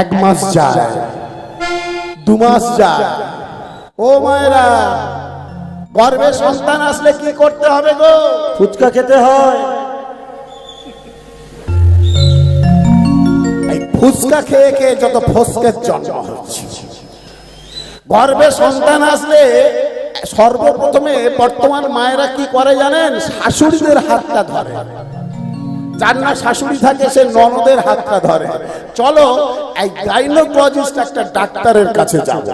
1 মাস যায়, 2 মাস যায়। ও মায়েরা, গর্ভে সন্তান আসলে কি করতে হবে গো? ফুচকা খেতে হয়। এই ফুচকা খেয়ে খেয়ে যত ফসকের জন্ম হচ্ছে। গর্ভে সন্তান আসলে সর্বপ্রথমে বর্তমান মায়েরা কি করে জানেন? শাশুড়িদের হাতটা ধরে। যার না শাশুড়ি থাকে সে ননদের হাতটা ধরে। চলো এই গাইনোকোলজিস্ট একটা ডাক্তারের কাছে যাব।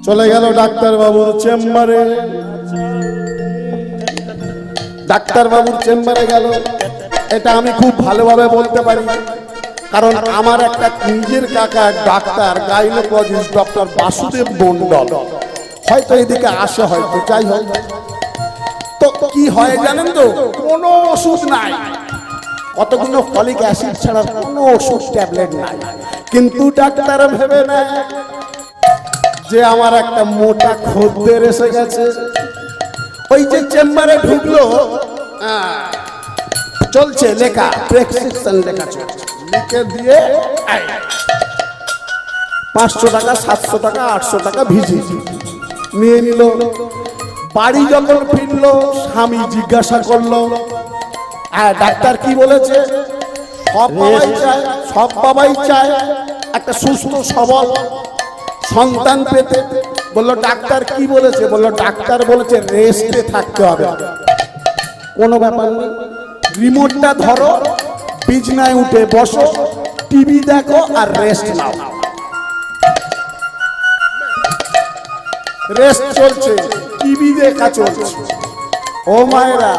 চলে গেল ডাক্তার বাবুর চেম্বারে। ডাক্তার বাবুর চেম্বারে গেল। এটা আমি খুব ভালোভাবে বলতে পারি, কারণ আমার একটা নিজের কাকা doctor, gynaecologist doctor Basudeb Mondal, হয়তো এদিকে আসে, হয়তো যাই হোক। তো কি হয় জানেন তো? কোনো ওষুধ নাই, কতগুলো ফলিক অ্যাসিড ছাড়া কোনো ওষুধ ট্যাবলেট নাই। কিন্তু ডাক্তার ভেবে নেয় যে আমার একটা মোটা খদ্দের এসে গেছে। ওই যে চেম্বারে ঢুকলো, চলছে লেখা, প্রেসক্রিপশন লেখা চলছে, লিখে দিয়ে 500 টাকা, 700 টাকা, 800 টাকা ভিজিট নিয়ে নিল। বাড়ি যখন ফিরলো, স্বামী জিজ্ঞাসা করলো, ডাক্তার কি বলেছে? সব বাবাই চায় একটা সুস্থ সবল সন্তান পেতে। বললো ডাক্তার কি বলেছে? বললো ডাক্তার বলেছে রেস্টে থাকতে হবে। কোনো ব্যাপার নেই, রিমোটটা ধরো, বিছনায় উঠে বসো, টিভি দেখো আর রেস্ট নাও। রেস্ট চলছে, টিভি দেখা চলছে। ও মায়েরা,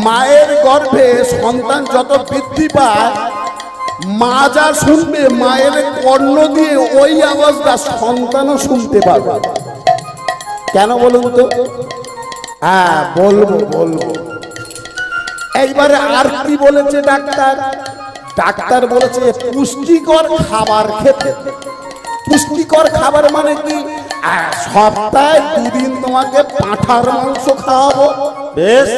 মায়ের গর্ভে সন্তান যত বৃদ্ধি পায়, মা যা শুনবে মায়ের কর্ণ দিয়ে ওই আওয়াজটা সন্তানও শুনতে পাবে। কেন বলুন তো? হ্যাঁ বলবো। এইবারে আর কি বলেছে ডাক্তার? ডাক্তার বলেছে পুষ্টিকর খাবার খেতে। পুষ্টিকর খাবার মানে কি? সপ্তাহে 2 দিন তোমাকে পাঁঠার মাংস খাওয়াবো। বেশ।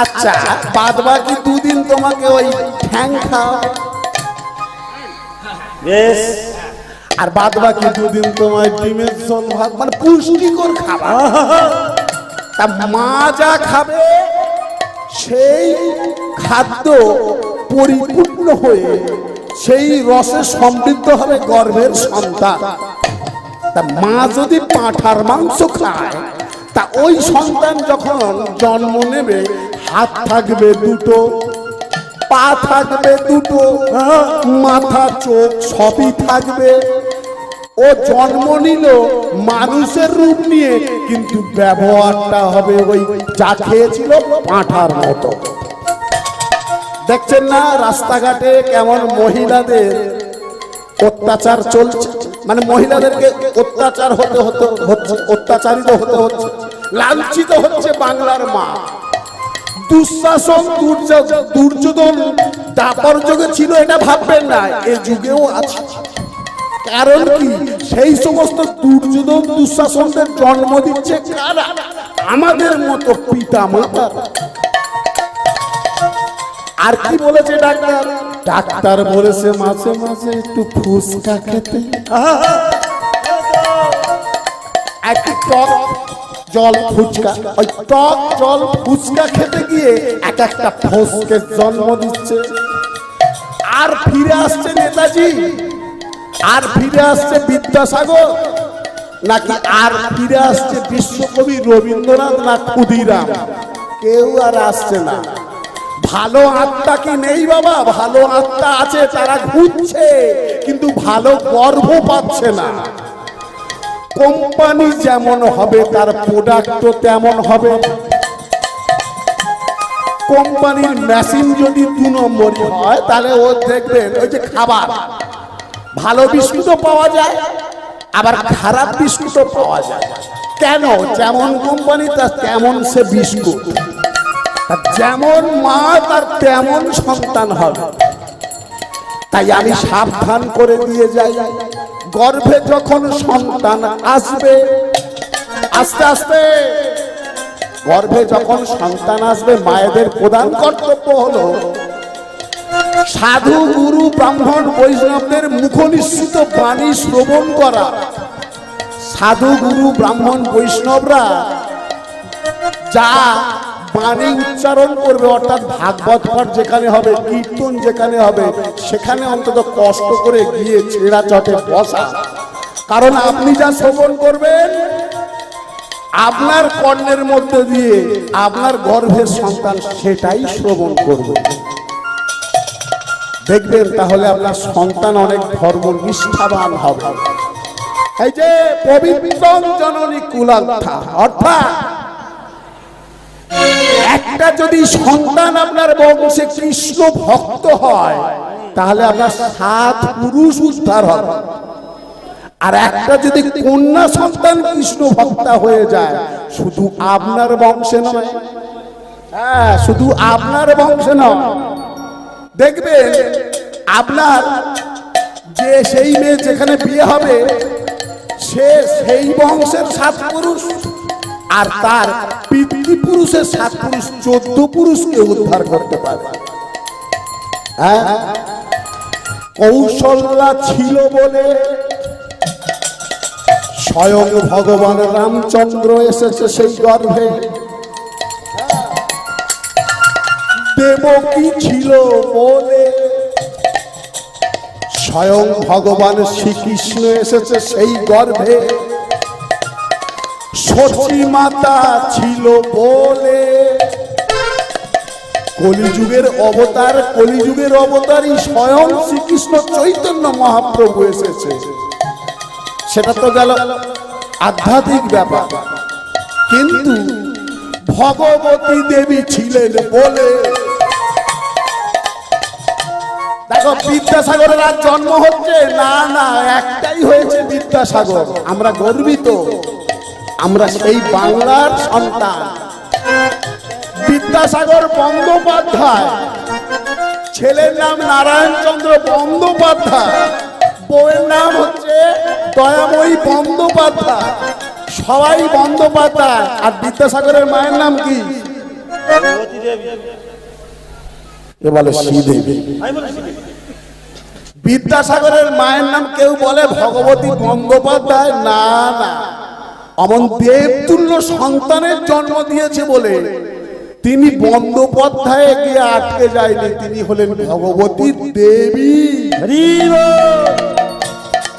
আচ্ছা, বাদ বাকি 2 দিন তোমাকে ওই ঠ্যাং খাওয়াবো। বেশ। আর বাদ বাকি 2 দিন তোমায় ডিমের ঝোল ভাত, মানে পুষ্টিকর খাবার। তা মা যা খাবে সেই খাদ্য পরিপূর্ণ হয়ে সেই রসে সমৃদ্ধ হবে গর্ভের সন্তান। তা মা যদি পাঁঠার মাংস খায়, তা ওই সন্তান যখন জন্ম নেবে, হাত থাকবে 2টো, পা থাকবে 2টো, মাথা চোখ সবই থাকবে। ও জন্ম নিল মানুষের রূপ নিয়ে, কিন্তু ব্যবহারটা হবে ওই যা খেয়েছিল পাঁঠার মতো। দেখছেন না রাস্তাঘাটে কেমন মহিলাদের অত্যাচার চলছে? মানে মহিলাদেরকে অত্যাচার অত্যাচারিত হতে হচ্ছে, লাঞ্ছিত হচ্ছে বাংলার মা। দুঃশাসন, দুর্যোধন দাপর যুগে ছিল, এটা ভাববেন না, এই যুগেও আছে। কারণ কি? সেই সমস্ত দুর্যোধন দুঃশাসনদের জন্ম দিচ্ছে কারা? আমাদের মতো পিতা মাতা। আর কি বলেছে ডাক্তার? ডাক্তার বলেছে মাঝে মাঝে একটু ফুচকা খেতে, একটু টক জল ফুচকা। ওই টক জল ফুচকা খেতে গিয়ে একটা ফসকের জন্ম দিচ্ছে। আর ফিরে আসছে নেতাজি, আর ফিরে আসছে বিদ্যাসাগর, নাকি আর ফিরে আসছে বিশ্বকবি রবীন্দ্রনাথ না ক্ষুদিরাম? কেউ আর আসছে না। ভালো আত্মা কি নেই বাবা? ভালো আত্মা আছে, তারা ঘুরছে, কিন্তু ভালো গর্ভ পাচ্ছে না। কোম্পানি যেমন হবে তার প্রোডাক্ট তেমন হবে। কোম্পানির মেশিন যদি 2 নম্বরই হয়, তাহলে ও দেখবেন ওই যে খাবার, ভালো বিস্কুটও পাওয়া যায়, আবার খারাপ বিস্কুটও পাওয়া যায়। কেন? যেমন কোম্পানি তার তেমন সে বিস্কুট, যেমন মা তার তেমন সন্তান হবে। তাই আমি সাবধান করে দিয়ে যাই, গর্ভে যখন সন্তান আসবে, আস্তে আস্তে গর্ভে যখন সন্তান আসবে, মায়েদের প্রধান কর্তব্য হলো সাধু গুরু ব্রাহ্মণ বৈষ্ণবদের মুখনিসৃত বাণী শ্রবণ করা। সাধু গুরু ব্রাহ্মণ বৈষ্ণবরা যা বাণী উচ্চারণ করবে, অর্থাৎ ভাগবত পাঠ যেখানে হবে, কীর্তন যেখানে হবে, সেখানে অন্তত কষ্ট করে গিয়ে ছেঁড়া চটে বসা। কারণ আপনি যা শ্রবণ করবেন আপনার কর্ণের মধ্যে দিয়ে আপনার গর্ভের সন্তান সেটাই শ্রবণ করবে। দেখবেন তাহলে আপনার সন্তান অনেক ধর্মনিষ্ঠাবান হবে। এই যে পবিত্র জননী কুলার্থা, অর্থাৎ একটা যদি সন্তান আপনার বংশে কৃষ্ণ ভক্ত হয় তাহলে আপনার 7 পুরুষ উদ্ধার হবে। আর একটা যদি কন্যা সন্তান কৃষ্ণ ভক্তা হয়ে যায়, শুধু আপনার বংশে নয়, হ্যাঁ শুধু আপনার বংশে নয়, দেখবেন আপনার যে সেই মেয়ে যেখানে বিয়ে হবে সে সেই বংশের 7 পুরুষ, আর তার পিতৃপুরুষের 7 পুরুষ 14 পুরুষকে উদ্ধার করতে পারে। হ্যাঁ, কৌশল্যা ছিল বলে স্বয়ং ভগবান রামচন্দ্র এসেছে সেই গর্ভে। দেবকী ছিল বলে স্বয়ং ভগবান শ্রীকৃষ্ণ এসেছে সেই গর্ভে। সচী মাতা ছিল বলে কলিযুগের অবতারই স্বয়ং শ্রীকৃষ্ণ চৈতন্য মহাপ্রভু এসেছে। সেটা তো গেল আধ্যাত্মিক ব্যাপার, কিন্তু ভগবতী দেবী ছিলেন বলে দেখো বিদ্যাসাগরের আজ জন্ম হচ্ছে না, না একটাই হয়েছে বিদ্যাসাগর। আমরা গর্বিত, আমরা সেই বাংলার সন্তান। বিদ্যাসাগর বন্দ্যোপাধ্যায়, ছেলের নাম নারায়ণচন্দ্র বন্দ্যোপাধ্যায়, বউয়ের নাম হচ্ছে দয়াময়ী বন্দ্যোপাধ্যায়, সবাই বন্দ্যোপাধ্যায়। আর বিদ্যাসাগরের মায়ের নাম কি? বলে শ্রীদেবী। বিদ্যাসাগরের মায়ের নাম কেউ বলে ভগবতী বন্দ্যোপাধ্যায়, না না, অমন দেবতুল্য সন্তানের জন্ম দিয়েছে বলে তিনি বন্দ্যোপাধ্যায়ে গিয়ে আটকে যায়নি, তিনি হলেন ভগবতী দেবী।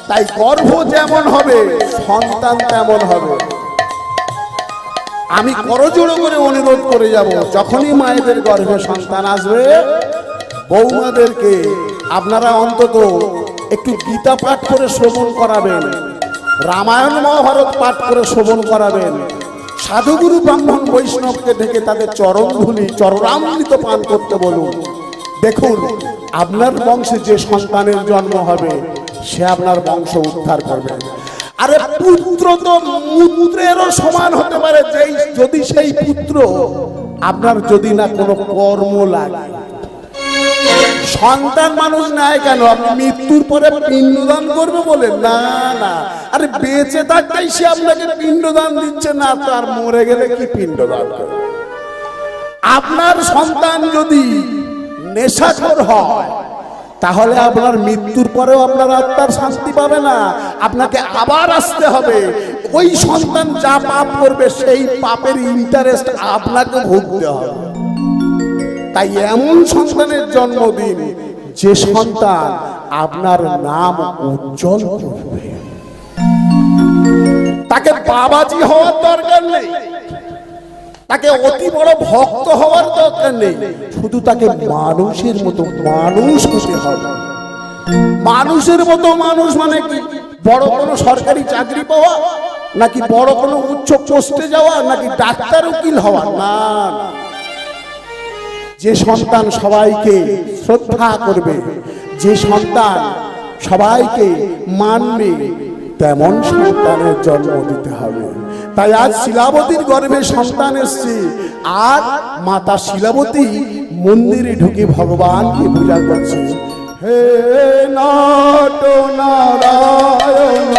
তাই গর্ভ যেমন হবে সন্তান তেমন হবে। আমি করজোড়ো করে অনুরোধ করে যাব, যখনই মায়েদের গর্ভে সন্তান আসবে বৌমাদেরকে আপনারা অন্তত একটু গীতা পাঠ করে শ্রবণ করাবেন, রামায়ণ মহাভারত পাঠ করে শ্রবণ করাবেন, সাধুগুরু ব্রাহ্মণ বৈষ্ণবকে ডেকে তাদের চরণধুলি চরণামৃত পান করতে বলুন। দেখুন আপনার বংশে যে সন্তানের জন্ম হবে সে আপনার বংশ উদ্ধার করবে। আরে পুত্র তো মূত্রেরও সমান হতে পারে, যদি সেই পুত্র আপনার যদি না কোনো কর্ম লাগে। সন্তান মানুষ নেয় কেন? আপনি মৃত্যুর পরে পিণ্ডদান করবে বলে? না না, আরে বেঁচে থাকতেই সে আপনাকে পিণ্ডদান দিচ্ছে না, তার মরে গেলে কি পিণ্ডদান করবে? আপনার সন্তান যদি নেশাখোর হয় তাহলে আপনার মৃত্যুর পরেও আপনার আত্মার শান্তি পাবে না, আপনাকে আবার আসতে হবে। ওই সন্তান যা পাপ করবে সেই পাপের ইন্টারেস্ট আপনাকে ভুগতে হবে। তাই এমন সন্তানের জন্মদিন যে সন্তান আপনার নাম উজ্জ্বল করবে। তাকে বাবাজি হওয়ার দরকার নেই, তাকে অতি বড় ভক্ত হওয়ার দরকার নেই, শুধু তাকে মানুষের মতো মানুষ হতে হবে। মানুষের মতো মানুষ মানে কি? বড় কোনো সরকারি চাকরি পাওয়া, নাকি বড় কোনো উচ্চ পোস্টে যাওয়া, নাকি ডাক্তার উকিল হওয়া? না, যে সন্তান সবাইকে শ্রদ্ধা করবে, যে সন্তান সবাইকে মানবে, তেমন সন্তানের জন্ম দিতে হবে। তাই আজ শিলাবতীর গর্ভে সন্তান এসছে, আর মাতা শিলাবতী মন্দিরে ঢুকে ভগবানকে পূজা করছে। হে নাট নারায়ণ।